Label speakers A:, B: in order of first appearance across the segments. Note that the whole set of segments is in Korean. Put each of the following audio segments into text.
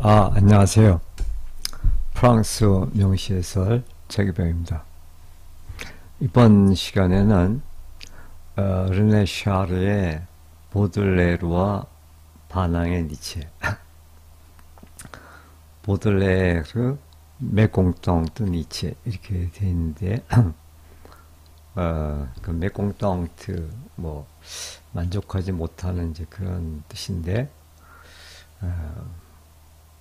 A: 안녕하세요. 프랑스 명시해설 최기병입니다. 이번 시간에는 르네 샤르의 보들레르와 반항의 니체, 보들레르, 메공똥 또 니체 이렇게 되어 있는데 그 메공똥 만족하지 못하는 이제 그런 뜻인데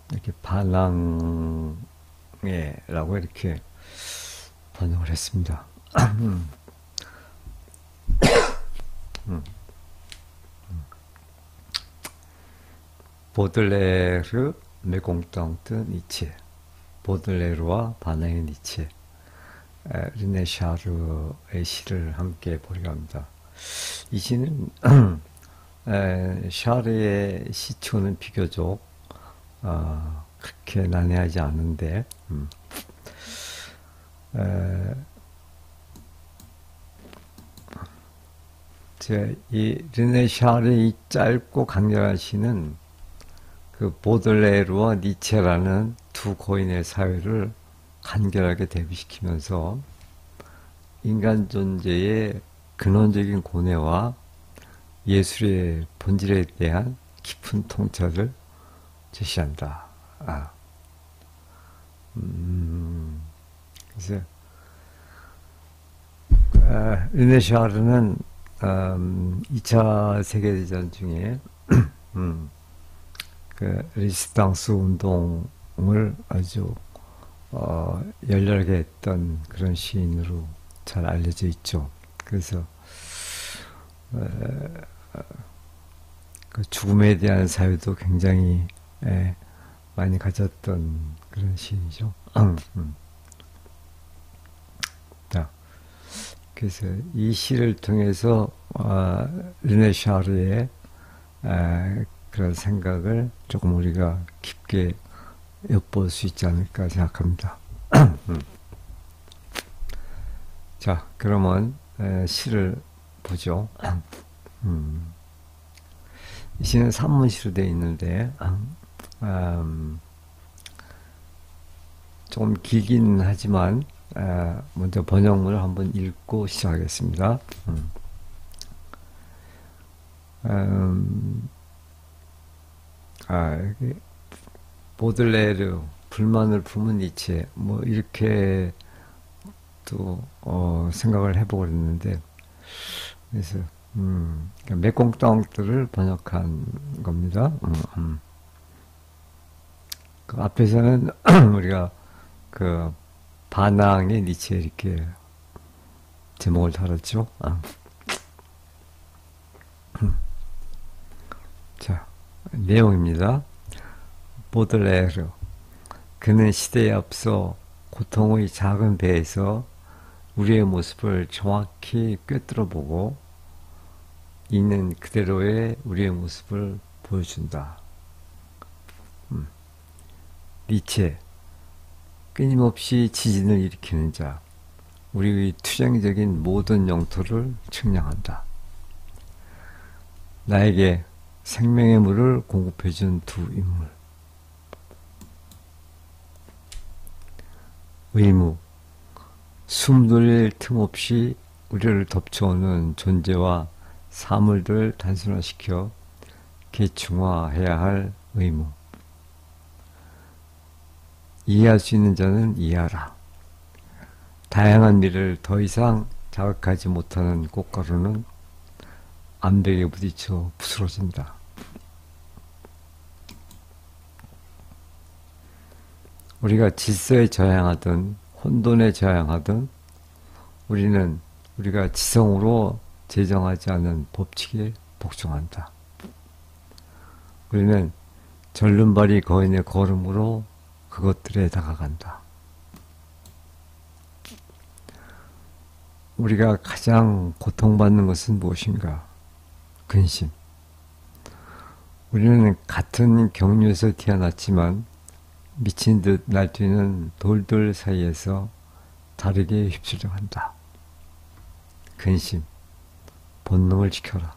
A: 이렇게 반항에라고 이렇게 번역을 했습니다. 보들레르, 메공똥 뜬 니체, 보들레르와 반항의 니체, 르네 샤르의 시를 함께 보려고 합니다. 이 시는 샤르의 시초는 비교적 그렇게 난해하지 않은데 이 르네 샤르의 이 짧고 강렬한 시는 그 보들레르와 니체라는 두 고인의 사회를 간결하게 대비시키면서 인간 존재의 근원적인 고뇌와 예술의 본질에 대한 깊은 통찰을 제시한다. 그래서 르네 샤르는 2차 세계대전 중에 그 레지스탕스 운동을 아주 열렬하게 했던 그런 시인으로 잘 알려져 있죠. 그래서 그 죽음에 대한 사유도 굉장히 많이 가졌던 그런 시인이죠. 자, 그래서 이 시를 통해서 르네 샤르의 그런 생각을 조금 우리가 깊게 엿볼 수 있지 않을까 생각합니다. 자, 그러면 시를 보죠. 이 시는 산문시로 되어 있는데 조금 길긴 하지만 먼저 번역문을 한번 읽고 시작하겠습니다. 보들레르, 불만을 품은 니체, 뭐 이렇게 또 생각을 해보고 그랬는데, 그래서 메공똥들을 번역한 겁니다. 그 앞에서는 우리가 그 반항의 니체 이렇게 제목을 달았죠. 자, 내용입니다. 보들레르, 그는 시대에 앞서 고통의 작은 배에서 우리의 모습을 정확히 꿰뚫어보고 있는 그대로의 우리의 모습을 보여준다. 니체, 끊임없이 지진을 일으키는 자, 우리의 투쟁적인 모든 영토를 측량한다. 나에게 생명의 물을 공급해준 두 인물. 의무, 숨 돌릴 틈 없이 우리를 덮쳐오는 존재와 사물들을 단순화시켜 계층화해야 할 의무. 이해할 수 있는 자는 이해하라. 다양한 미를 더 이상 자극하지 못하는 꽃가루는 암벽에 부딪혀 부스러진다. 우리가 질서에 저항하든 혼돈에 저항하든 우리는 우리가 지성으로 제정하지 않은 법칙에 복종한다. 우리는 절름발이 거인의 걸음으로 그것들에 다가간다. 우리가 가장 고통받는 것은 무엇인가? 근심. 우리는 같은 경류에서 태어났지만 미친 듯 날뛰는 돌들 사이에서 다르게 휩쓸려 간다. 근심, 본능을 지켜라.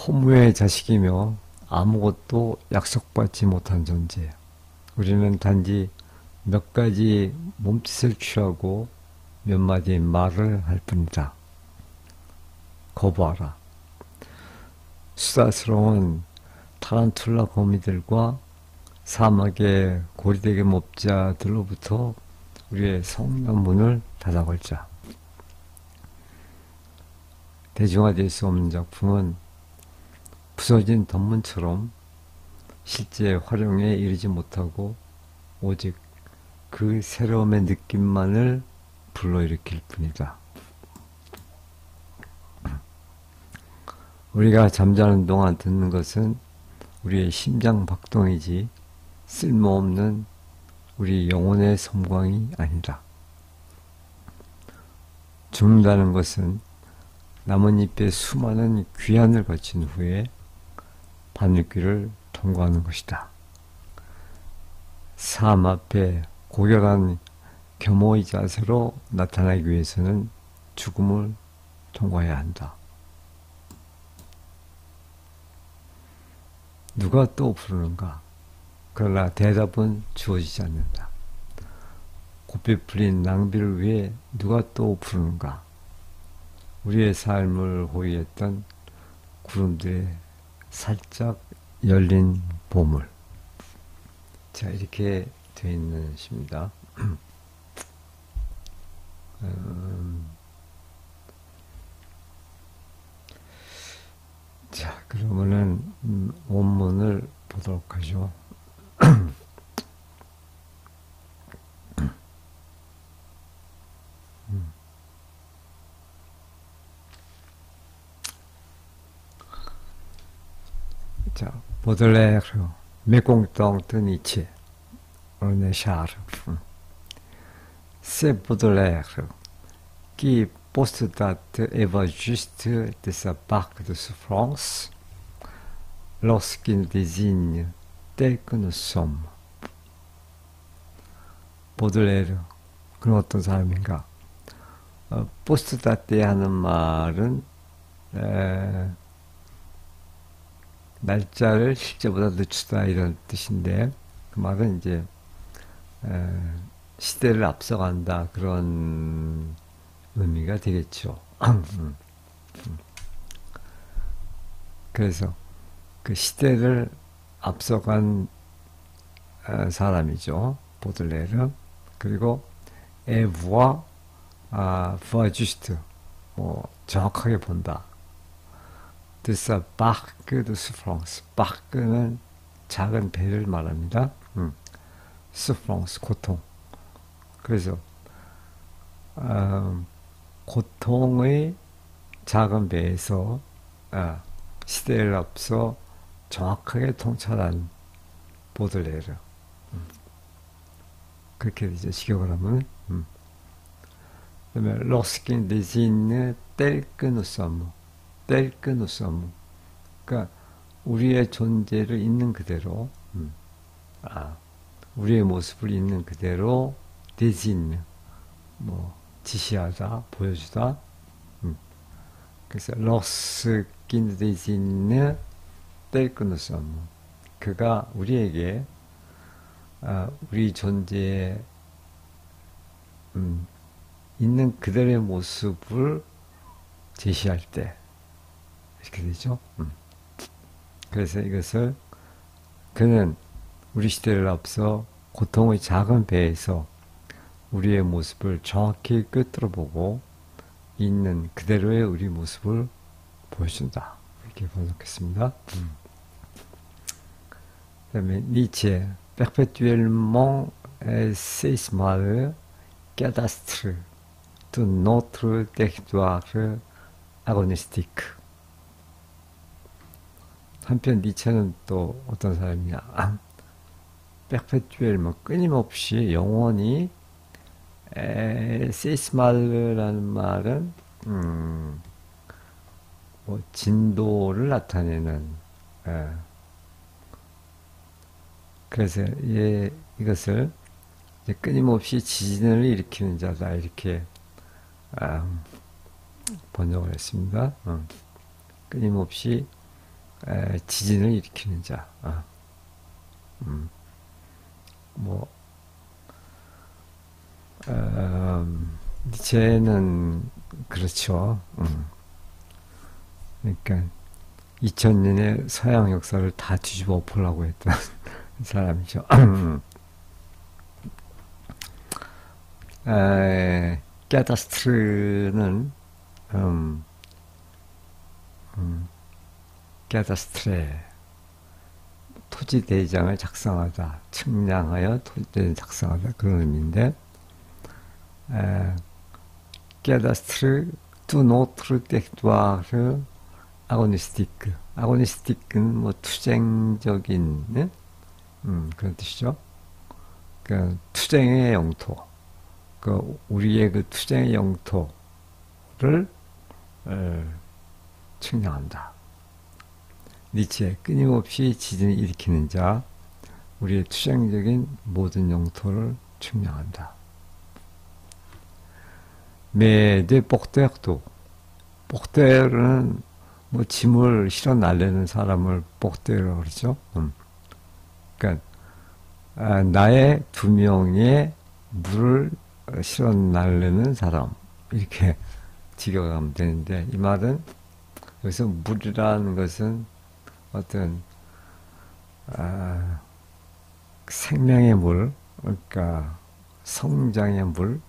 A: 허무의 자식이며 아무것도 약속받지 못한 존재. 우리는 단지 몇 가지 몸짓을 취하고 몇 마디 말을 할 뿐이다. 거부하라. 수다스러운 타란툴라 거미들과 사막의 고리대게 목자들로부터 우리의 성난문을 닫아걸자. 대중화될 수 없는 작품은 부서진 덧문처럼 실제 활용에 이르지 못하고 오직 그 새로움의 느낌만을 불러일으킬 뿐이다. 우리가 잠자는 동안 듣는 것은 우리의 심장 박동이지 쓸모없는 우리 영혼의 섬광이 아니다. 죽는다는 것은 나뭇잎의 수많은 귀환을 거친 후에 바늘길을 통과하는 것이다. 삶 앞에 고결한 겸허의 자세로 나타나기 위해서는 죽음을 통과해야 한다. 누가 또 부르는가? 그러나 대답은 주어지지 않는다. 곱게 풀린 낭비를 위해 누가 또 부르는가? 우리의 삶을 호위했던 구름들의 살짝 열린 보물. 자, 이렇게 되어 있는 시입니다. 자, 그러면은 원문을 보도록 하죠. 자, Baudelaire, mécontent de Nietzsche, René Char. C'est Baudelaire qui postdate Eva juste de sa barque de souffrance lorsqu'il désigne tel que nous sommes. 보들레르, 그는 어떤 사람인가? 포스트다테 하는 말은 날짜를 실제보다 늦추다 이런 뜻인데, 그 말은 이제 시대를 앞서간다 그런 의미가 되겠죠. 그래서 그 시대를 앞서간 사람이죠. 보들레르. 그리고 voit juste, 정확하게 본다. de sa barque de souffrance. barque는 작은 배를 말합니다. souffrance, 고통. 그래서 고통의 작은 배에서 시대를 앞서 정확하게 통찰한 보들레르. 그렇게 이제 직역을 하면, 그다음에 lorsqu'il désigne tel que nous sommes, tel que nous sommes. 그러니까 우리의 존재를 있는 그대로, 우리의 모습을 있는 그대로 désigne, 지시하다, 보여주다. 그래서 lorsqu'il désigne tel que nous sommes. 그가 우리에게 우리 존재에 있는 그대로의 모습을 제시할 때 이렇게 되죠. 그래서 이것을 그는 우리 시대를 앞서 고통의 작은 배에서 우리의 모습을 정확히 꿰뚫어 보고 있는 그대로의 우리 모습을 보여준다. 이렇게 번역했습니다. 그 다음에 니체 perpétuellement séismal cadastre de notre territoire agonistique. 한편 니체는 또 어떤 사람이냐? perpétuellement, 끊임없이 영원히, séismal이라는 말은 진도를 나타내는, 그래서 이것을 이제 끊임없이 지진을 일으키는 자다 이렇게 번역을 했습니다. 끊임없이 지진을 일으키는 자. 뭐 니체는 그렇죠. 그러니까 2000년의 서양 역사를 다 뒤집어 엎으려고 했던 사람이죠. 까다스트르는 까다스트레 토지대장을 작성하다, 측량하여 토지대장을 작성하다 그런 의미인데 까다스트르 두 노트르 텍두아르 아고니스티크. 아고니스티크는 뭐 투쟁적인 그런 뜻이죠. 그 투쟁의 영토. 그 우리의 그 투쟁의 영토를 측량한다. 니체 끊임없이 지진을 일으키는 자, 우리의 투쟁적인 모든 영토를 측량한다. 메데 복대도 복대는 뭐 짐을 실어 날리는 사람을 복대라고 그러죠. 그러니까 나의 두 명의 물을 실어 날리는 사람 이렇게 직역하면 되는데 이 말은 여기서 물이라는 것은 어떤 생명의 물, 그러니까 성장의 물,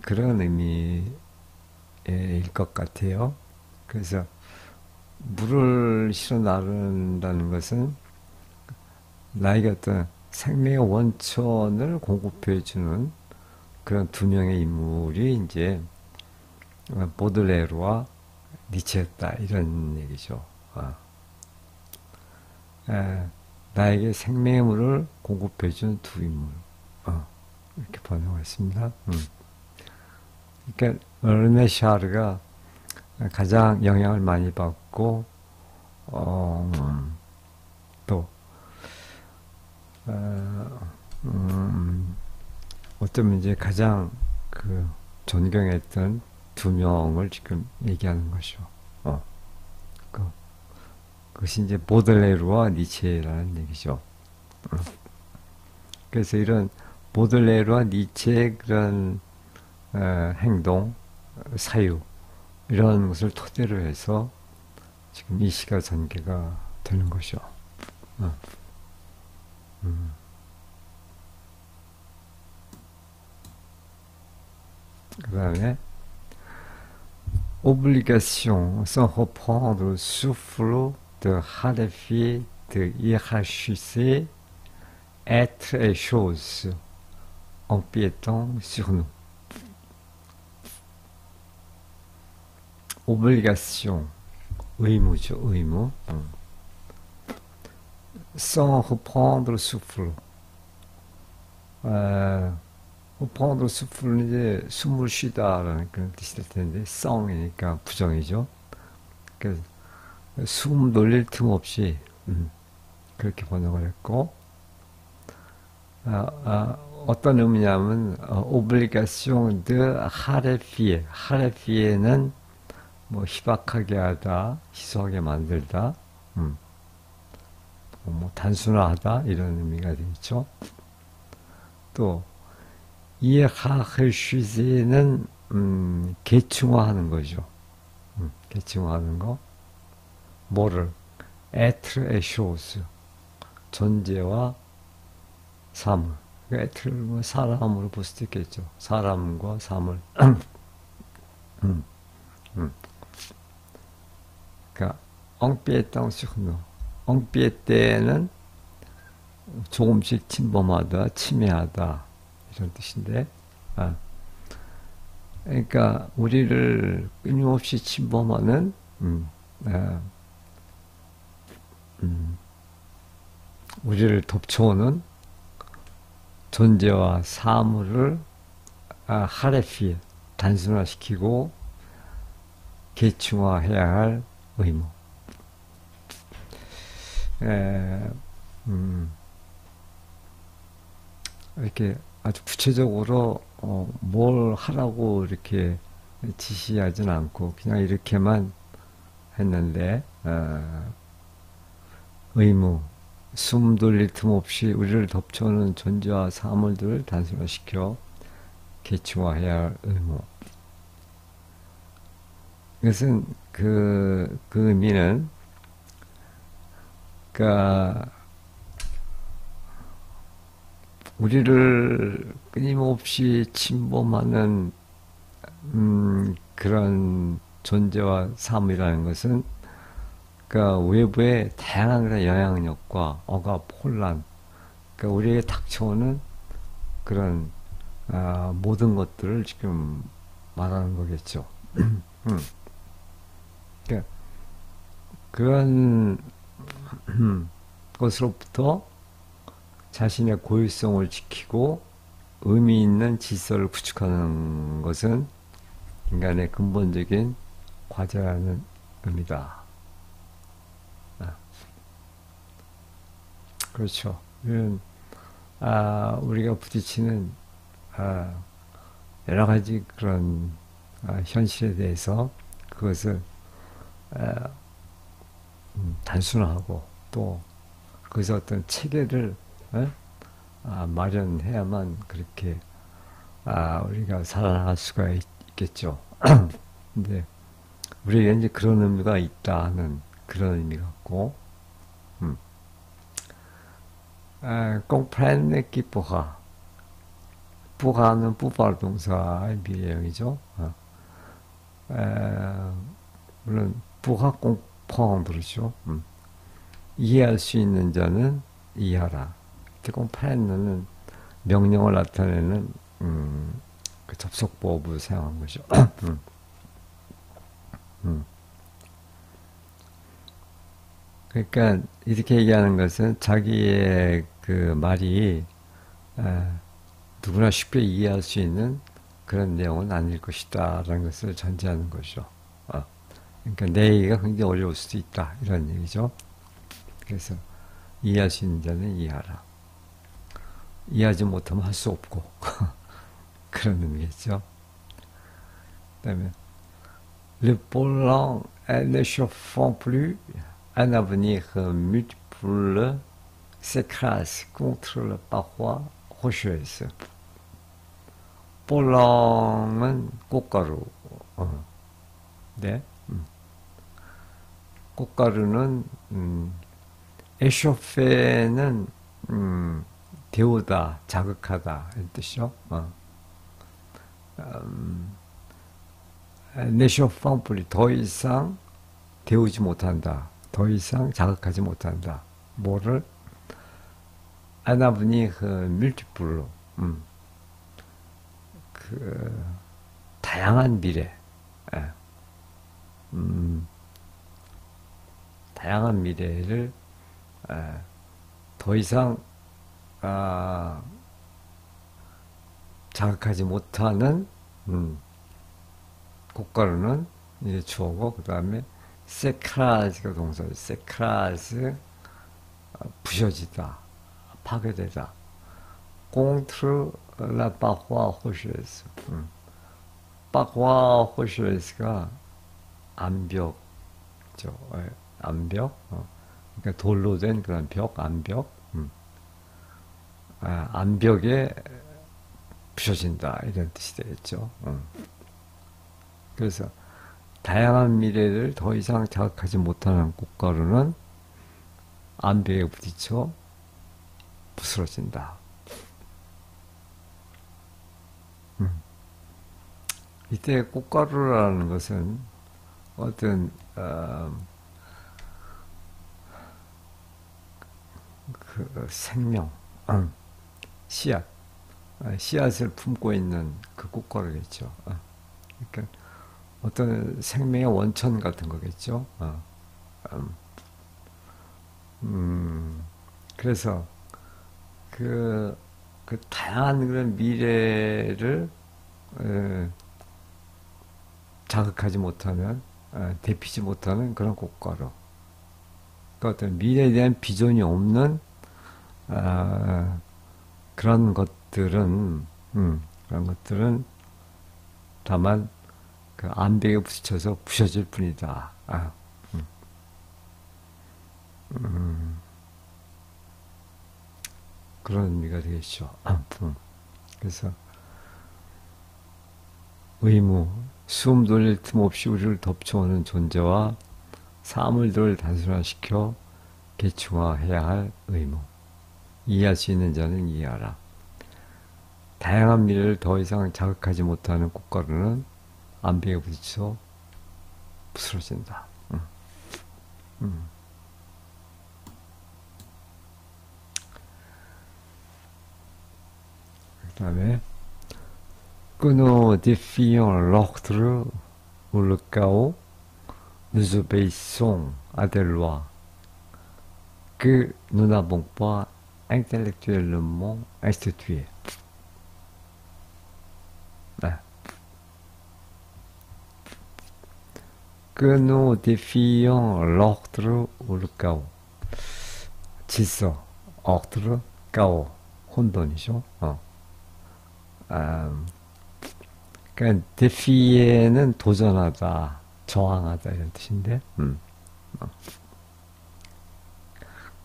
A: 그런 의미일 것 같아요. 그래서 물을 실어 나른다는 것은 나에게 어떤 생명의 원천을 공급해주는 그런 두 명의 인물이 이제 보들레르와 니체였다 이런 얘기죠. 나에게 생명의 물을 공급해주는 두 인물. 이렇게 번역했습니다. 그러니까 르네 샤르가 가장 영향을 많이 받고 또 어쩌면 이제 가장 그 존경했던 두 명을 지금 얘기하는 것이죠. 그것이 이제 보들레르와 니체라는 얘기죠. 그래서 이런 보들레르와 니체의 그런 행동, 사유 이런 것을 토대로 해서 지금 이 시가 전개가 되는 것이죠. 그 다음에 obligation sans reprendre le souffle de ratifier, de hiérarchiser être et chose empiétant sur nous. obligation 의무죠, 의무. sans reprendre le souffle. reprendre le souffle는 이제 숨을 쉬다라는 그런 뜻이 될 텐데, sang이니까 부정이죠. 그래서 숨 돌릴 틈 없이 그렇게 번역을 했고, 어떤 의미냐면 obligation de raréfier. raréfier는 뭐 희박하게 하다, 희소하게 만들다, 뭐 단순화하다 이런 의미가 되겠죠. 또 hiérarchise는 계층화하는 거죠. 계층화하는 거. 뭐를 être et chose 존재와 사물. 에트를 뭐 사람으로 볼 수도 있겠죠. 사람과 사물. 그러니까 엉피에땅 시χν노. 엉피에때는 조금씩 침범하다, 침해하다 이런 뜻인데, 그러니까 우리를 끊임없이 침범하는 우리를 덮쳐오는 존재와 사물을 하레피 단순화시키고 계층화해야 할 의무. 이렇게 아주 구체적으로 뭘 하라고 이렇게 지시하진 않고 그냥 이렇게만 했는데, 의무, 숨 돌릴 틈 없이 우리를 덮쳐오는 존재와 사물들을 단순화시켜 계층화해야 할 의무. 이것은 그 의미는, 그러니까 우리를 끊임없이 침범하는 그런 존재와 삶이라는 것은, 그러니까 외부의 다양한 그런 영향력과 억압, 혼란, 그러니까 우리에게 닥쳐오는 그런 모든 것들을 지금 말하는 거겠죠. 그러니까 그런 것으로부터 자신의 고유성을 지키고 의미 있는 질서를 구축하는 것은 인간의 근본적인 과제라는 의미다. 그렇죠. 이런 우리가 부딪히는 여러 가지 그런 현실에 대해서 그것을 단순화하고 또 그것의 어떤 체계를 마련해야만 그렇게 우리가 살아나갈 수가 있겠죠. 근데 우리에게 이제 그런 의미가 있다는 그런 의미 같고, comprendre qui pourra. pourra는 pouvoir 동사의 미래형이죠. 물론 pourra comprendre죠. 이해할 수 있는 자는 이해하라. comprendre는 명령을 나타내는 그 접속법을 사용한 거죠. 그러니까 이렇게 얘기하는 것은 자기의 그 말이 누구나 쉽게 이해할 수 있는 그런 내용은 아닐 것이다 라는 것을 전제하는 거죠. 그러니까 내 얘기가 굉장히 어려울 수도 있다 이런 얘기죠. 그래서 이해할 수 있는 자는 이해하라. 이해하지 못하면 할 수 없고 그런 의미겠죠. 그 다음에 Le Poland ne chauffant plus un avenir multiple s'écrase contre la paroi rocheuse. 볼렁은 꽃가루. 네. 꽃가루는 에쇼페는 데우다, 자극하다 이런 뜻이죠. 네쇼팡불이 더 이상 데우지 못한다. 더 이상 자극하지 못한다. 뭐를? 아나브니 그 밀티플로 그 다양한 미래, 다양한 미래를 더 이상 자극하지 못하는 꽃가루는 이제 주어고, 그 다음에 세크라즈가 동사죠. 세크라즈, 부셔지다, 파괴되다. contre la paroi rocheuse. paroi rocheuse가 암벽이죠. 암벽. 그러니까 돌로 된 그런 벽, 암벽. 암벽에 부셔진다 이런 뜻이 되겠죠. 그래서 다양한 미래를 더 이상 자극하지 못하는 꽃가루는 암벽에 부딪혀 부스러진다. 이때 꽃가루라는 것은 어떤 그 생명, 씨앗, 씨앗을 품고 있는 그 꽃가루겠죠. 그러니까 어떤 생명의 원천 같은 거겠죠. 그래서 그 다양한 그런 미래를 자극하지 못하는, 데피지 못하는 그런 꽃가루. 그 어떤 미래에 대한 비전이 없는 그런 것들은 다만 그 암벽에 부딪혀서 부셔질 뿐이다. 그런 의미가 되겠죠. 그래서 의무, 숨 돌릴 틈 없이 우리를 덮쳐오는 존재와 사물들을 단순화시켜 계층화해야 할 의무. 이해할 수 있는 자는 이해하라. 다양한 미래를 더 이상 자극하지 못하는 꽃가루는 안비에 부딪혀 부스러진다. 그 다음에 que nous défions l'ordre ou le chaos, nous obéissons à des lois que nous n'avons pas intellectuellement instituées. Que nous défions l'ordre ou le chaos. 질서, ordre, chaos, 혼돈이죠. 그러니까 défier는 도전하다, 저항하다 이런 뜻인데.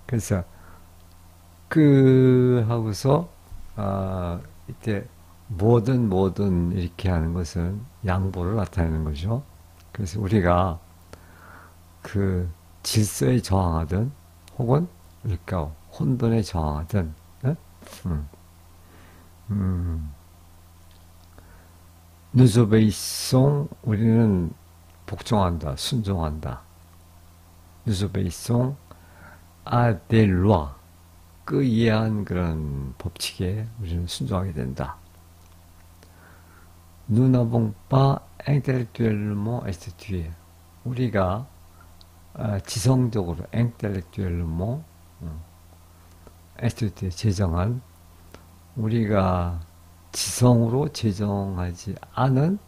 A: 그래서 그 하고서 이때 뭐든 이렇게 하는 것은 양보를 나타내는 거죠. 그래서 우리가 그 질서에 저항하든 혹은 그러니까 혼돈에 저항하든 nous obéissons 우리는 복종한다, 순종한다. nous obéissons à des lois 그 이해한 그런 법칙에 우리는 순종하게 된다. Nous n'avons pas intellectuellement institué. 우리가 지성적으로 intellectuellement institué 제정한 우리가 지성으로 제정하지 않은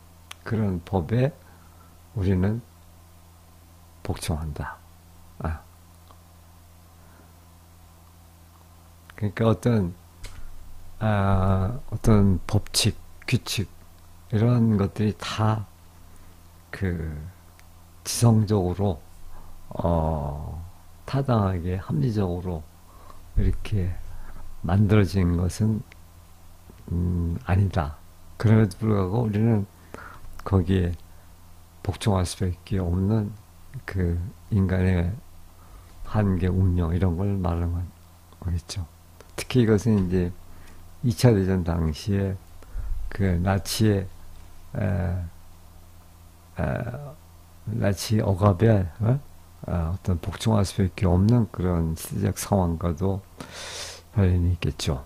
A: 그런 법에 우리는 복종한다. 그러니까 어떤 법칙, 규칙 이런 것들이 다 그 지성적으로 타당하게 합리적으로 이렇게 만들어진 것은 아니다. 그럼에도 불구하고 우리는 거기에 복종할 수밖에 없는 그 인간의 한계, 운명 이런 걸 말하는 거겠죠. 특히 이것은 이제 2차 대전 당시에 그 나치의 나치 억압에 어떤 복종할 수밖에 없는 그런 시대적 상황과도 관련이 있겠죠.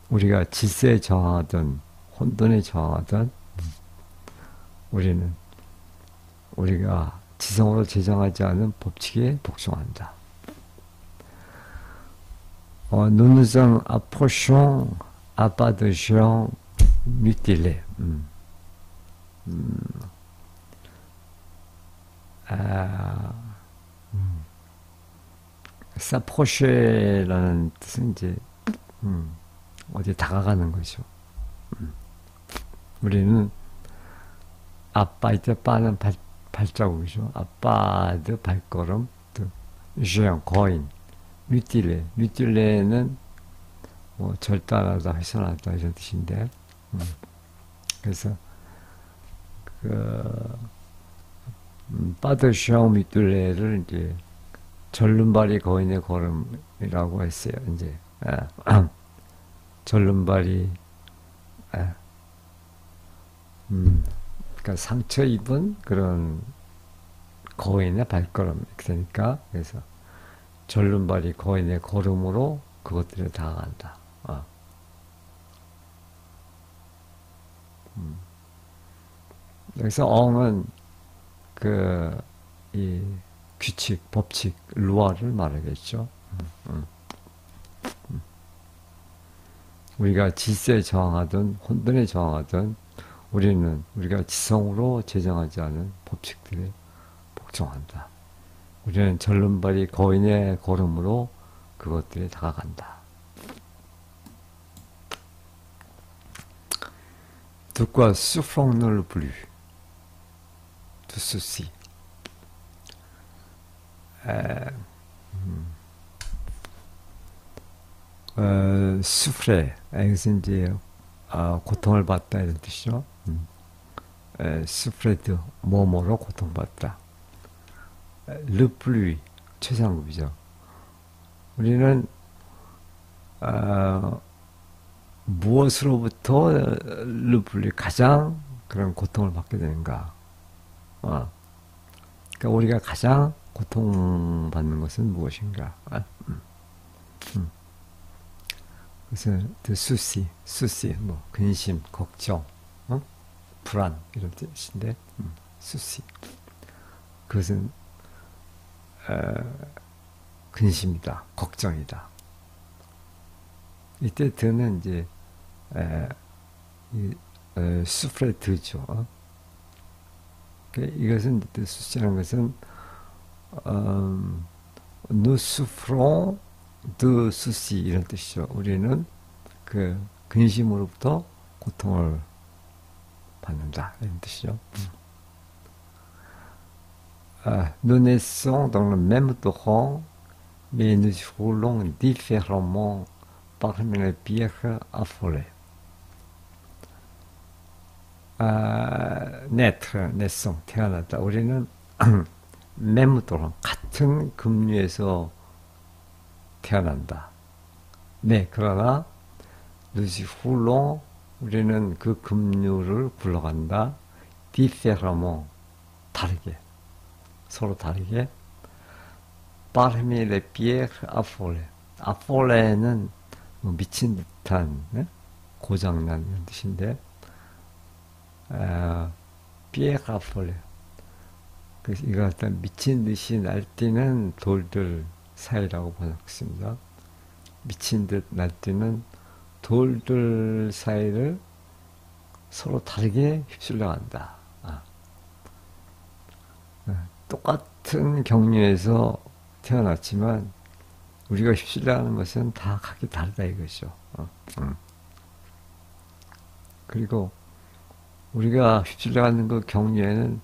A: 우리가 질서에 저항하든 혼돈에 저항하든 우리는 우리가 지성으로 제정하지 않은 법칙에 복종한다. Nous nous en approchons à pas de géant mutilé. s'approcher라는 뜻은 이제 어디 다가가는 거죠. 우리는 아빠 이때 빠는 발자국이죠. 아빠의 발걸음, géant 거인. 뮤틸레는 뭐 절단하다, 훼손하다 이런 뜻인데, 그래서 빠드시앙 뮤틸레를 이제 절름발이 거인의 걸음이라고 했어요. 이제 절름발이 그러니까 상처 입은 그런 거인의 발걸음 이렇게 되니까 그래서. 절름발이 거인의 걸음으로 그것들에 다가간다. 여기서 엉은 이 규칙, 법칙, 루아를 말하겠죠. 우리가 질서에 저항하든 혼돈에 저항하든 우리는 우리가 지성으로 제정하지 않은 법칙들에 복종한다. 우리는 절름발이 거인의 걸음으로 그것들에 다가간다. De quoi souffrons-nous le plus? De ceci. 수프레, 이것은 이제 고통을 받다 이런 뜻이죠. 수프레드, 뭐뭐로 고통받다. 르플리, 최상급이죠. 우리는 무엇으로부터 르플리 가장 그런 고통을 받게 되는가? 그러니까 우리가 가장 고통받는 것은 무엇인가? 그것은 수시, 뭐 근심, 걱정, 불안 이런 뜻인데, 수시. 그것은 근심이다, 걱정이다. 이때 드는 이제 수프레드죠. 이것은 수시라는 것은 nous souffrons de souci 이런 뜻이죠. 우리는 그 근심으로부터 고통을 받는다 이런 뜻이죠. Nous naissons dans le même torrent, mais nous roulons différemment parmi les pierres affolées. naissons, 태어났다. 우리는 매무토론 같은 급류에서 태어난다. 네, 그러나 nous roulons, 우리는 그 급류를 굴러간다. différemment, 다르게. 서로 다르게. parmi les pierres affolées. affolé는 미친 듯한, 네? 고장난 이런 뜻인데, pierres affolées. 그래서 이거 어떤 미친 듯이 날뛰는 돌들 사이라고 번역했습니다. 미친 듯 날뛰는 돌들 사이를 서로 다르게 휩쓸려 간다. 똑같은 경류에서 태어났지만 우리가 휩쓸려 가는 것은 다 각기 다르다 이거죠. 그리고 우리가 휩쓸려 가는 그 경류에는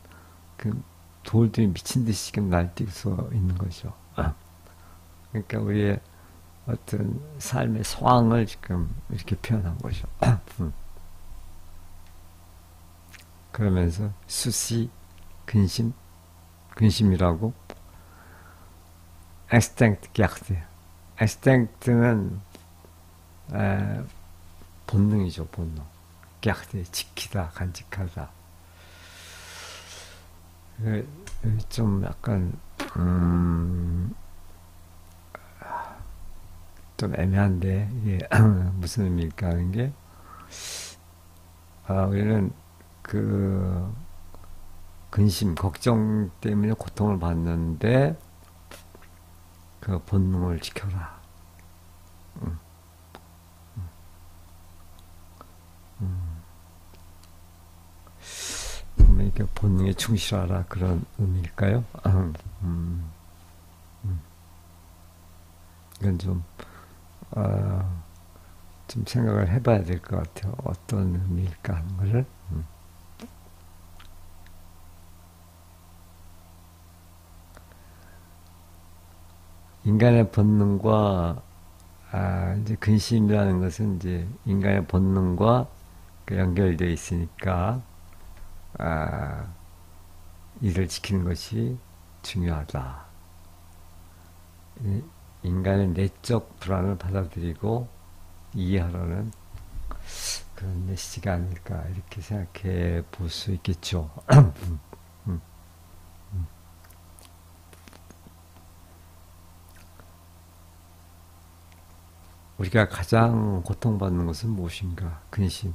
A: 그 돌들이 미친 듯이 지금 날뛰고 있는 거죠. 그러니까 우리의 어떤 삶의 상황을 지금 이렇게 표현한 거죠. 그러면서 수시, 근심이라고. instinct garder. instinct는 본능이죠, 본능. garder, 지키다, 간직하다. 좀 약간 좀 애매한데 이게 무슨 의미일까 하는 게, 우리는 그 근심, 걱정 때문에 고통을 받는데 그 본능을 지켜라. 이렇게 본능에 충실하라 그런 의미일까요? 이건 좀 생각을 해봐야 될 것 같아요. 어떤 의미일까 하는 것을. 인간의 본능과 이제 근심이라는 것은 이제 인간의 본능과 연결되어 있으니까 이를 지키는 것이 중요하다. 인간의 내적 불안을 받아들이고 이해하려는 그런 메시지가 아닐까 이렇게 생각해 볼 수 있겠죠. 우리가 가장 고통받는 것은 무엇인가? 근심.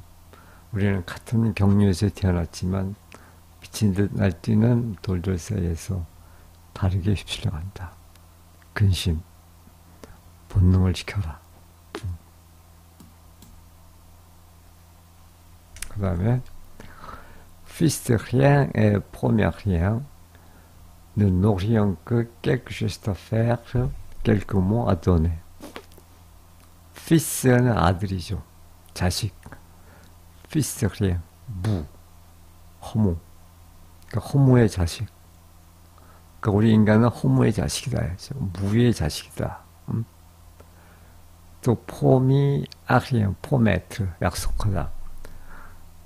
A: 우리는 같은 경류에서 태어났지만 미친 듯 날뛰는 돌들 사이에서 다르게 휩쓸려 간다. 근심. 본능을 지켜라. 그 다음에 Fils de rien et premier rien, nous n'aurions que quelque chose à faire, quelques mots à donner. Fils,는 아들이죠. 자식. Fils de rien, 허무. 그러니까 허무의 자식. 그러니까 우리 인간은 호모의 자식이다. 무의 자식이다. 또 폼이 아리엔 포메트 약속하다.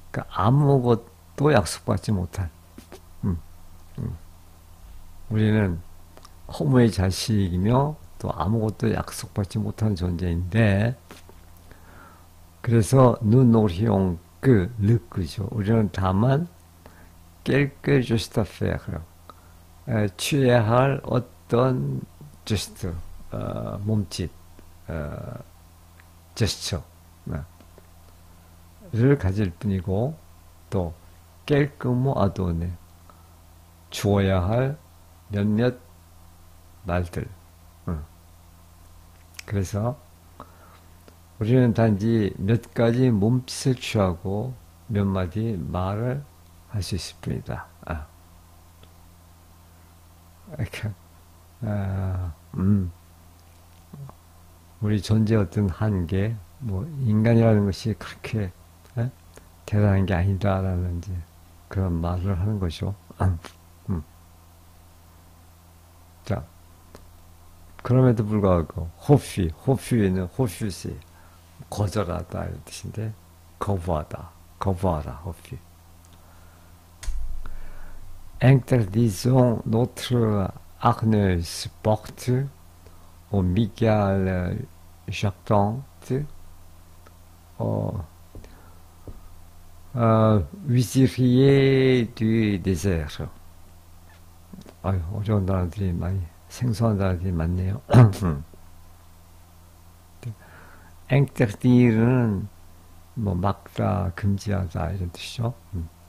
A: 그러니까 아무것도 약속받지 못한. 우리는 호모의 자식이며 또 아무것도 약속받지 못한 존재인데, 그래서 눈오리용 르크죠. 우리는 다만 quelque juste à faire, 취해야 할 어떤 just, 몸짓, 제스처를 가질 뿐이고, 또 quelques mots à donner, 주어야 할 몇몇 말들. 그래서 우리는 단지 몇 가지 몸짓을 취하고 몇 마디 말을 할 수 있을 뿐이다. 우리 존재의 어떤 한계, 뭐 인간이라는 것이 그렇게 대단한 게 아니다라는 이제 그런 말을 하는 거죠. 자, 그럼에도 불구하고 호피는 호피시 거절하다 이런 뜻인데, 거부하다 호피. Interdisons notre harneuse porte au Miguel jactante huîtrier du désert. 아유, 어려운 단어들이 많이, 생소한 단어들이 많네요. 앵터디르는 뭐 막다, 금지하다 이런 뜻이죠.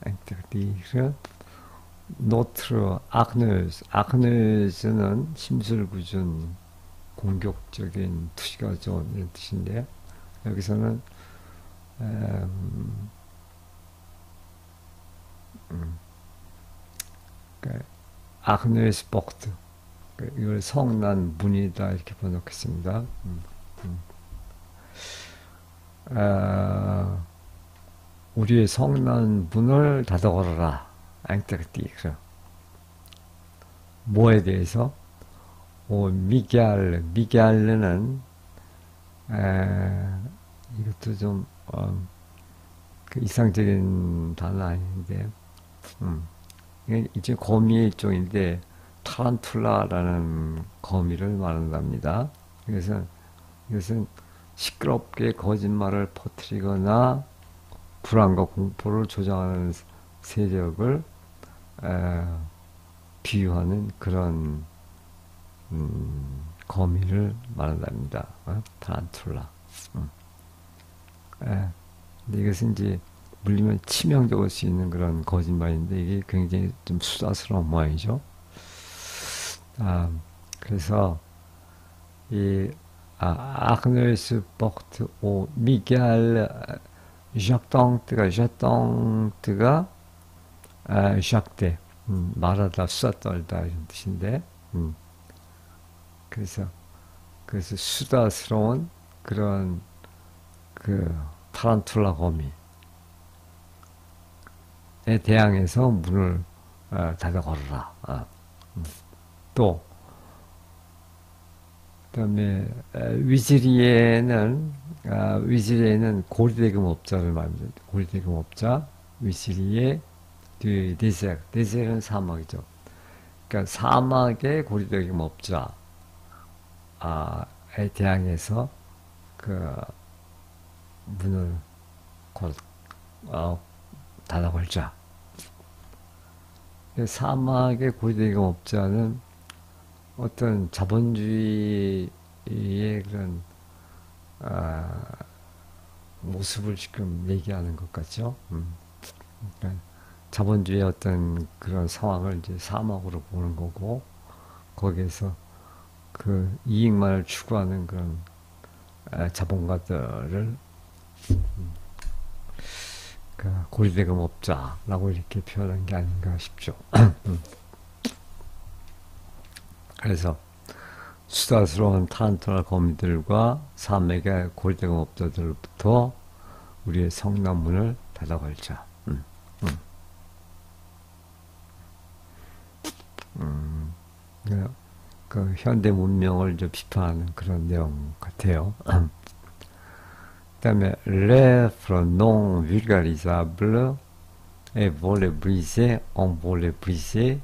A: 앵터디르, 노트르, 아크네스는 심술궂은 공격적인 투시가 좋은 이런 뜻인데, 여기서는 아크네스 복트, 이걸 성난 문이다 이렇게 번역했습니다. 우리의 성난 문을 닫아 걸어라. 앙테르티크. 뭐에 대해서? 미게알르는 이것도 좀 그 이상적인 단어 아닌데, 이제 거미의 일종인데 타란툴라라는 거미를 말한답니다. 그래서 이것은 시끄럽게 거짓말을 퍼뜨리거나 불안과 공포를 조장하는 세력을 비유하는 그런 거미를 말한답니다. 타란툴라. 근데 이것은 이제 물리면 치명적일 수 있는 그런 거짓말인데, 이게 굉장히 좀 수다스러운 모양이죠. 그래서 이 아크네스 포트 오 미겔 ዣ똥트가 ዣ때 말하다, 수다 떨다 이런 뜻인데, 그래서 수다스러운 그런 그 타란툴라 거미에 대항해서 문을 닫아 걸어라. 또 그다음에 위즈리에는 고리대금업자를 말합니다. 고리대금업자, 위즈리에 데ser은 사막이죠. 그러니까 사막의 고리대금업자에 대항해서 그 문을 닫아 걸자. 사막의 고리대금업자는 어떤 자본주의의 그런 모습을 지금 얘기하는 것 같죠. 그러니까 자본주의의 어떤 그런 상황을 이제 사막으로 보는 거고, 거기에서 그 이익만을 추구하는 그런 자본가들을 그 고리대금업자라고 이렇게 표현한 게 아닌가 싶죠. 그래서 수다스러운 타란툴라 거미들과 사맥의 고리대금업자들로부터 우리의 성난문을 닫아 걸자. 그 현대 문명을 좀 비판하는 그런 내용 같아요. 그다음에 les pronoms vulgarisables et volets brisés en volets brisés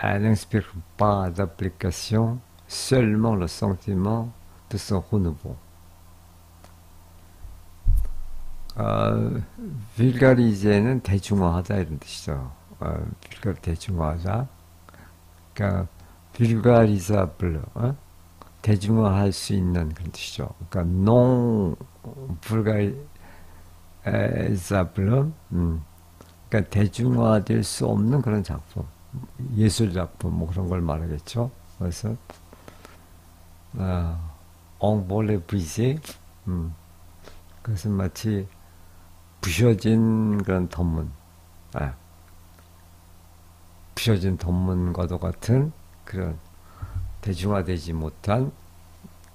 A: n'inspirent pas d'application, seulement le sentiment de son renouveau. vulgarise는 대중화하다 이런 뜻이죠. 대중화하다. 그러니까 vulgarisable, 대중화할 수 있는 그런 뜻이죠. 그러니까 non vulgarisable, 그러니까 대중화될 수 없는 그런 작품, 예술 작품 뭐 그런 걸 말하겠죠. 그래서 en volet brisé, 그것은 마치 부셔진 그런 덧문, 부셔진 덧문과도 같은 그런 대중화되지 못한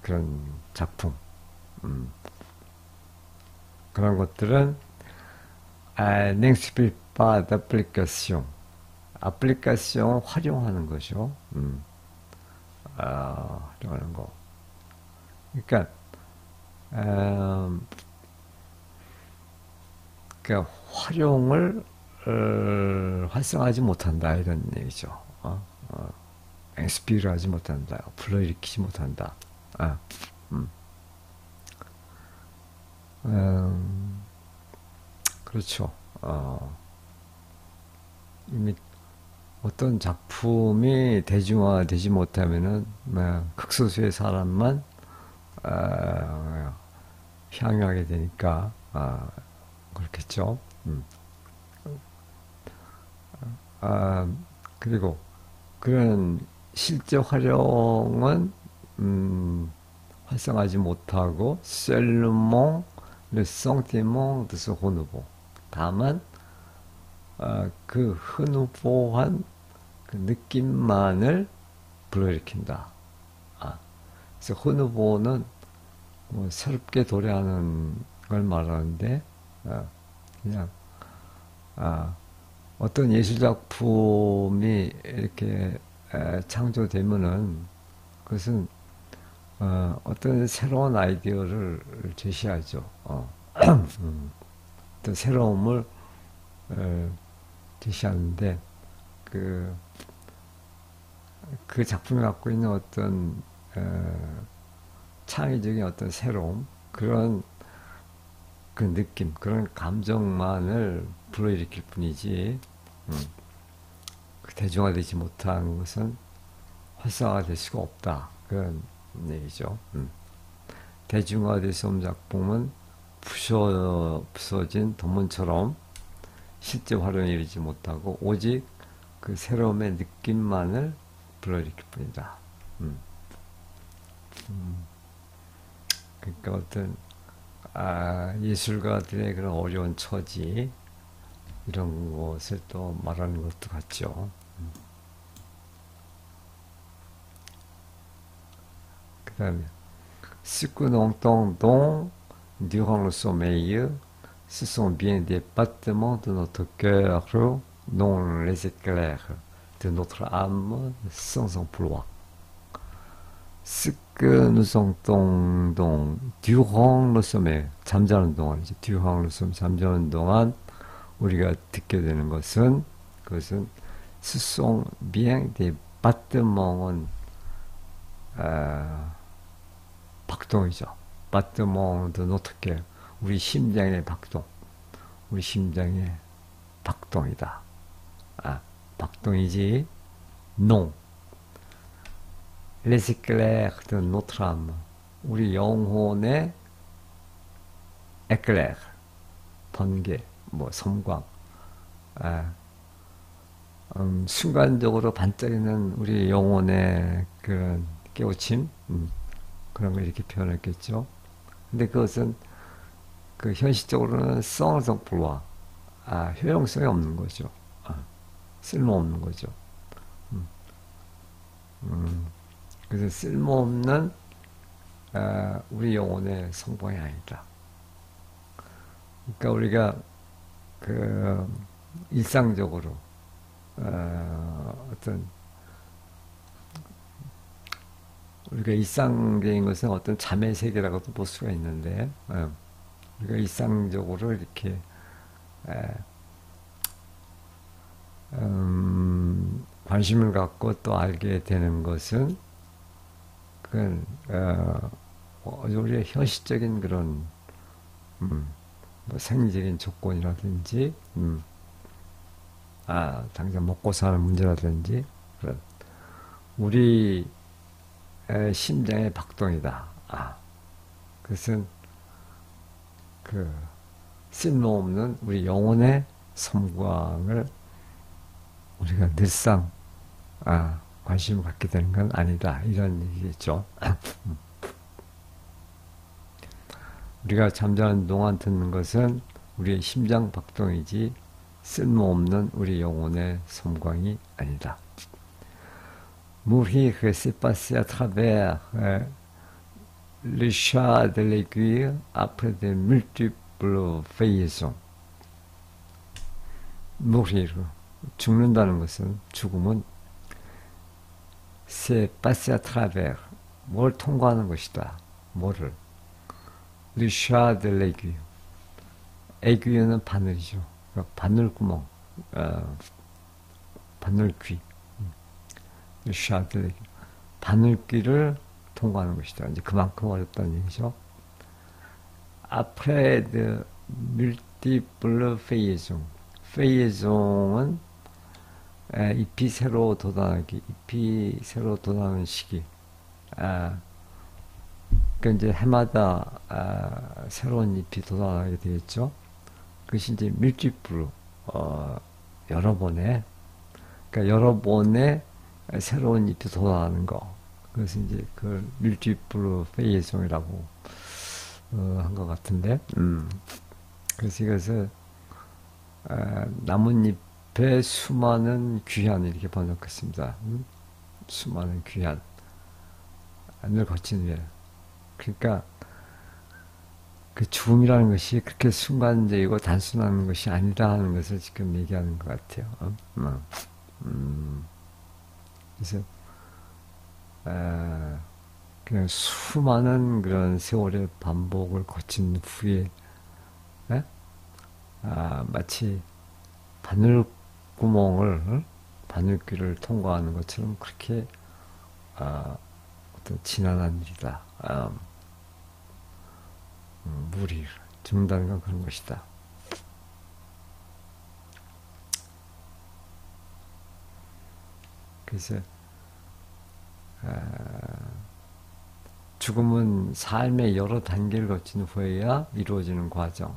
A: 그런 작품, 그런 것들은 n'exprime pas d'application, 애플리케이션 활용하는 거죠. 활용하는 거. 그러니까 활용을 활성화하지 못한다 이런 얘기죠. 인스피를 하지 못한다, 불러일으키지 못한다. 그렇죠. 이미 어떤 작품이 대중화되지 못하면은 극소수의 사람만 향유하게 되니까 그렇겠죠. 그리고 그런 실제 활용은 활성하지 못하고 seulement le sentiment de ce renouveau. 다만 그 흔후보한 그 느낌만을 불러일으킨다. 그래서 흔후보는 뭐 새롭게 도래하는 걸 말하는데 그냥 어떤 예술작품이 이렇게 창조되면은 그것은 어떤 새로운 아이디어를 제시하죠. 어떤 새로움을 제시하는데 그 작품이 갖고 있는 어떤 창의적인 어떤 새로움, 그런 그 느낌, 그런 감정만을 불러일으킬 뿐이지 대중화되지 못한 것은 활성화될 수가 없다. 그런 얘기죠. 대중화될 수 없는 작품은 부서진 덧문처럼 실제 활용이 이루지 못하고 오직 그 새로움의 느낌만을 불러일으킬 뿐이다. 그러니까 어떤 예술가들의 그런 어려운 처지, 이런 것을 또 말하는 것도 같죠. 그 다음에 ce que nous entendons durant le sommeil, ce sont bien des battements de notre cœur, non les éclairs de notre âme sans emploi. Ce que nous entendons durant le sommeil, 잠자는 동안이죠. durant le sommeil, 잠자는 동안 우리가 듣게 되는 것은, 그것은 ce sont bien des battements, 박동이죠. battement de notre cœur, 우리 심장의 박동, 우리 심장의 박동이다. 박동이지, non. les éclairs de notre âme, 우리 영혼의 éclair, 번개, 뭐 섬광, 순간적으로 반짝이는 우리 영혼의 그런 깨우침, 그런 걸 이렇게 표현했겠죠. 근데 그것은 그 현실적으로는 sans emploi, 효용성이 없는 거죠. 쓸모없는 거죠. 그래서 쓸모없는 우리 영혼의 성공이 아니다. 그러니까 우리가 그 일상적으로 어떤 우리가 일상적인 것은 어떤 잠의 세계라고도 볼 수가 있는데, 우리가 일상적으로 이렇게 관심을 갖고 또 알게 되는 것은 그건 우리의 현실적인 그런 뭐 생리적인 조건이라든지 당장 먹고 사는 문제라든지 그런 우리 심장의 박동이다. 그것은 그 쓸모없는 우리 영혼의 섬광을 우리가 늘상 관심을 갖게 되는 건 아니다. 이런 얘기겠죠. 우리가 잠자는 동안 듣는 것은 우리의 심장 박동이지 쓸모없는 우리 영혼의 섬광이 아니다. Mourir, c'est passer à travers le chat de l'aiguille après de multiples feuillasons. Mourir, 죽는다는 것은, 죽음은 c'est passer à travers, 뭘 통과하는 것이다. 뭐를? Le chat de l'aiguille. aiguille는 바늘이죠. 바늘구멍, 바늘귀. Le chat de l'aiguille. 바늘귀를 통과하는 것이다. 이제 그만큼 어렵다는 얘기죠. Après de multiples feuillasons. feuillasons은 잎이 새로 돋아나기, 잎이 새로 돋아나는 시기. 그러니까 이제 해마다 새로운 잎이 돋아나게 되겠죠. 그것이 이제 밀집으로 여러 번에, 그러니까 여러 번에 새로운 잎이 돋아나는 거. 그것은 이제 그 밀집으로 페이에송이라고 한 것 같은데. 그래서 이것을 나뭇잎에 수많은 귀한 이렇게 번역했습니다. 수많은 귀한 늘 거친 후에. 그러니까 그 죽음이라는 것이 그렇게 순간적이고 단순한 것이 아니다 하는 것을 지금 얘기하는 것 같아요. 그래서 그냥 수많은 그런 세월의 반복을 거친 후에 마치 바늘구멍을 바늘귀를 통과하는 것처럼 그렇게 어떤 지난한 일이다. 물이 죽는다는 건 그런 것이다. 그래서 죽음은 삶의 여러 단계를 거친 후에야 이루어지는 과정.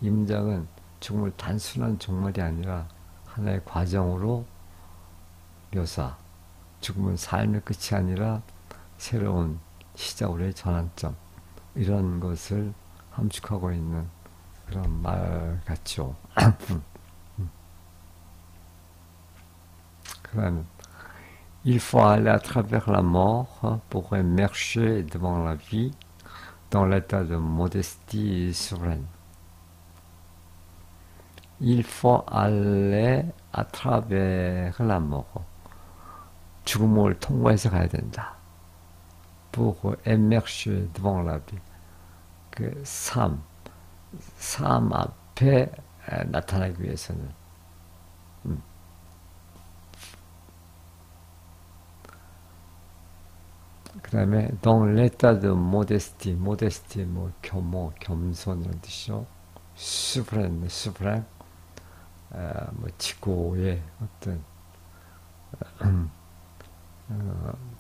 A: 이 문장은 죽음을 단순한 종말이 아니라 하나의 과정으로 묘사. 죽음은 삶의 끝이 아니라 새로운 시작으로의 전환점. 이런 것을 함축하고 있는 그런 말 같죠. 그러면 Il faut aller à travers la mort pour émerger devant la vie dans l'état de modestie sereine. Il faut aller à travers la mort. 죽음을 통과해서 가야 된다. pour émerger devant la vie. 그 삶 앞에 나타나기 위해서는 그 다음에 dans l'état de modestie, modestie 뭐 겸허, 겸손이라는 뜻이죠. souverain, 뭐 지고의 어떤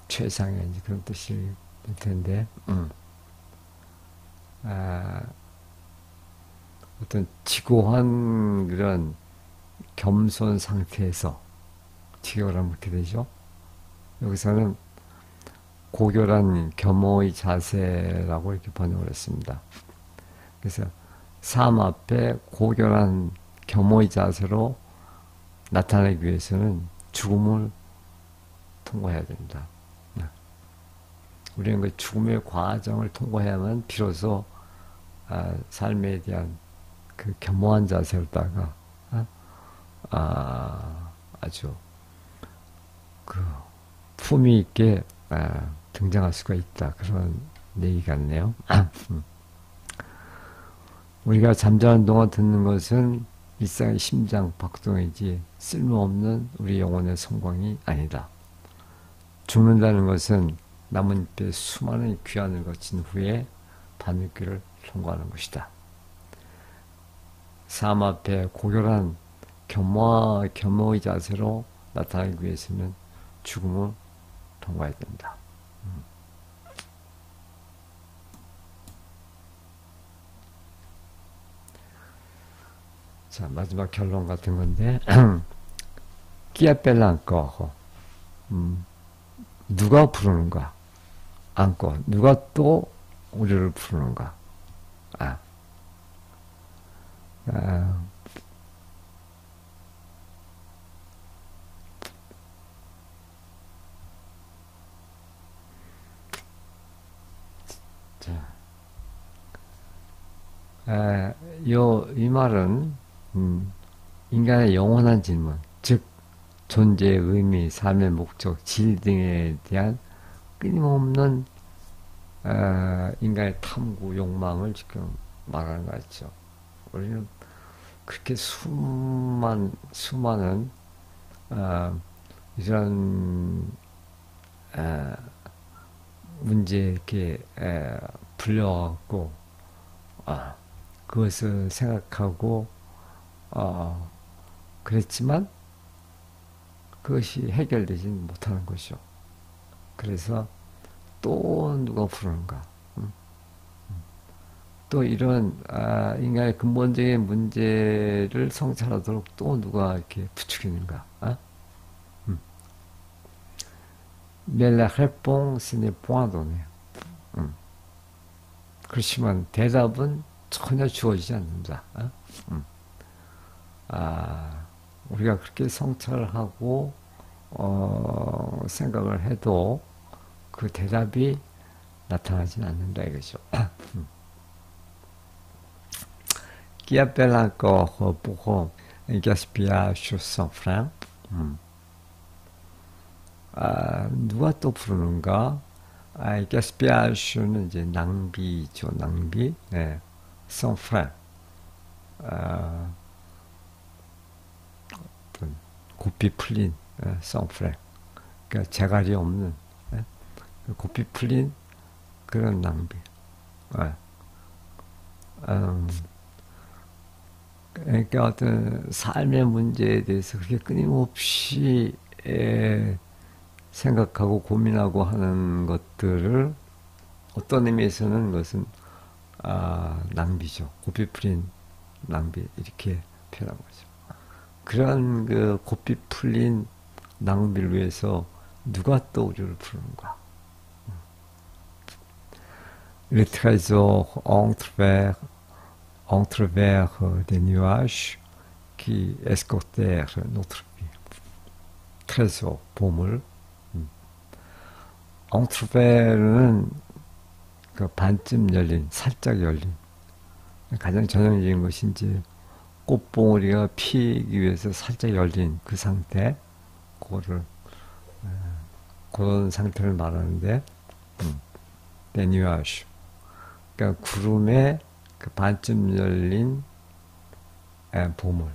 A: 최상의 그런 뜻이 될 텐데, 어떤 지고한 그런 겸손 상태에서 지고를 하면 그렇게 되죠. 여기서는 고결한 겸허의 자세라고 이렇게 번역을 했습니다. 그래서 삶 앞에 고결한 겸허의 자세로 나타내기 위해서는 죽음을 통과해야 됩니다. 우리는 그 죽음의 과정을 통과해야만 비로소 삶에 대한 그 겸허한 자세로다가 아주 그 품위 있게 등장할 수가 있다. 그런 얘기 같네요. 우리가 잠자는 동안 듣는 것은 일상의 심장 박동이지 쓸모없는 우리 영혼의 성광이 아니다. 죽는다는 것은 나뭇잎에 수많은 귀환을 거친 후에 바늘길을 통과하는 것이다. 삶 앞에 고결한 겸허의 자세로 나타나기 위해서는 죽음을 통과해야 된다. 자, 마지막 결론 같은 건데, 끼아뺄라 안꺼. 누가 부르는가? 안꺼. 누가 또 우리를 부르는가? 자, 이 말은, 인간의 영원한 질문, 즉, 존재의 의미, 삶의 목적, 질 등에 대한 끊임없는 인간의 탐구, 욕망을 지금 말하는 거 같죠. 우리는 그렇게 수많은 이런 문제에 이렇게 불려갖고 그것을 생각하고 그랬지만 그것이 해결되지 못하는 것이죠. 그래서 또 누가 부르는가? 또 이런 인간의 근본적인 문제를 성찰하도록 또 누가 이렇게 부추기는가? Mais la réponse n'est point donnée. 그렇지만 대답은 전혀 주어지지 않는다. 우리가 그렇게 성찰하고 생각을 해도 그 대답이 나타나진 않는다 이거죠. Qui appelle encore pour un gaspillage sans frein? 누가 또 부르는가? gaspillage는 이제 낭비죠, 낭비. 네. sans frein. 어떤 고삐 풀린 sans frein. 그러니까 재갈이 없는 고삐 풀린 그런 낭비. 그러니까 어떤 삶의 문제에 대해서 그렇게 끊임없이 생각하고 고민하고 하는 것들을 어떤 의미에서는 그것은 낭비죠. 고삐 풀린 낭비 이렇게 표현한 거죠. 그런 그 고삐 풀린 낭비를 위해서 누가 또 우리를 부르는가? Le trésor entrevers des nuages qui escortèrent notre vie. trésor, 보물. entrever는 그 반쯤 열린, 살짝 열린. 가장 전형적인 것이 이제 꽃봉오리가 피기 위해서 살짝 열린 그 상태, 그런 상태를 말하는데, des nuages. 그러니까 구름에 그 반쯤 열린 보물.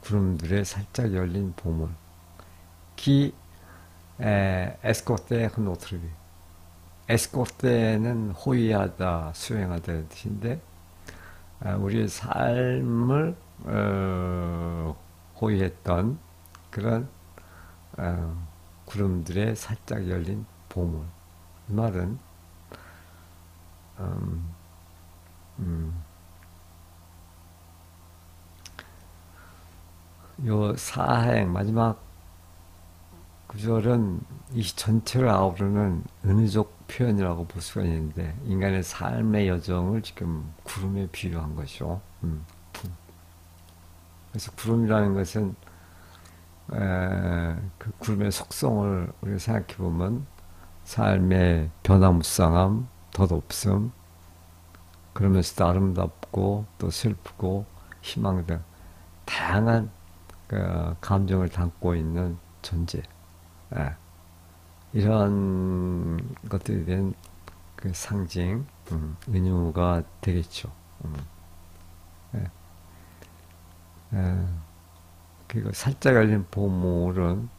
A: 구름들에 살짝 열린 보물. qui escortèrent notre vie. escorter는 호위하다, 수행하다는 뜻인데, 우리의 삶을 호위했던 그런 구름들에 살짝 열린 보물. 이 말은 요 사행 마지막 구절은 이 전체를 아우르는 은유적 표현이라고 볼 수가 있는데, 인간의 삶의 여정을 지금 구름에 비유한 것이죠. 그래서 구름이라는 것은 그 구름의 속성을 우리가 생각해 보면 삶의 변화무쌍함, 덧없음, 그러면서도 아름답고 또 슬프고 희망 등 다양한 감정을 담고 있는 존재. 이런 것들에 대한 그 상징, 은유가 되겠죠. 예. 예. 그리고 살짝 열린 보물은,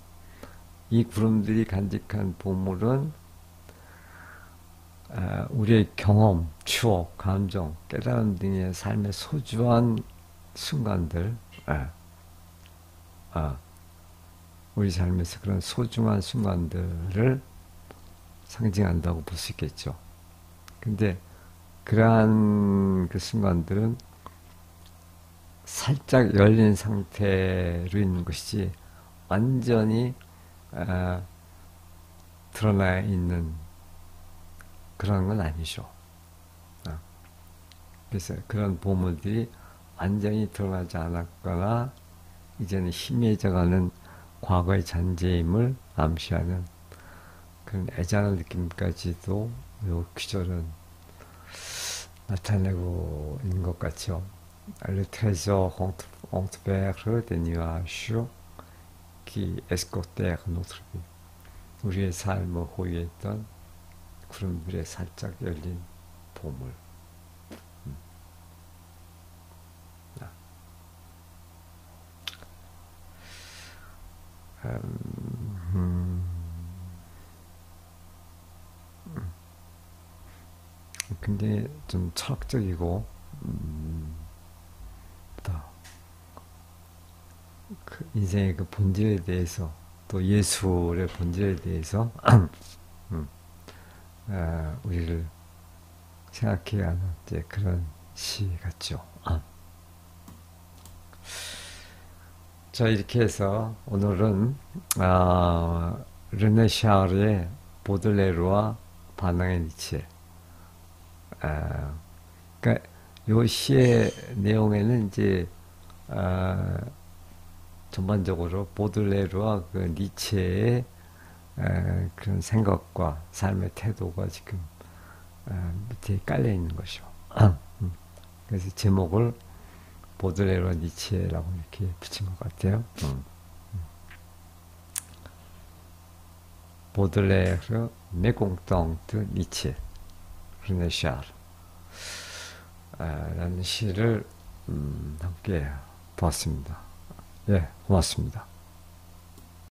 A: 이 구름들이 간직한 보물은 우리의 경험, 추억, 감정, 깨달음 등의 삶의 소중한 순간들, 우리 삶에서 그런 소중한 순간들을 상징한다고 볼 수 있겠죠. 근데 그러한 그 순간들은 살짝 열린 상태로 있는 것이지 완전히 드러나 있는 그런 건 아니죠. 그래서 그런 보물들이 완전히 드러나지 않았거나 이제는 희미해져가는 과거의 잔재임을 암시하는 그런 애잔한 느낌까지도 이 구절은 나타내고 있는 것 같죠. Le trésor envers des nuages qui escortèrent notre vie. 우리의 삶을 호위했던 구름들의 살짝 열린 보물. 근데 좀 철학적이고 그 인생의 그 본질에 대해서 또 예술의 본질에 대해서 우리를 생각해야 하는 이제 그런 시 같죠. 자, 이렇게 해서 오늘은 르네 샤르의 보들레르와 반항의 니체, 그러니까 요 시의 내용에는 이제 전반적으로 보들레르와 그 니체의 그런 생각과 삶의 태도가 지금 밑에 깔려 있는 것이죠. 그래서 제목을 보들레르와 니체라고 이렇게 붙인 것 같아요. 보들레르, 메공덩트, 니체, 르네샤르 라는 시를 함께 보았습니다. 예, 고맙습니다.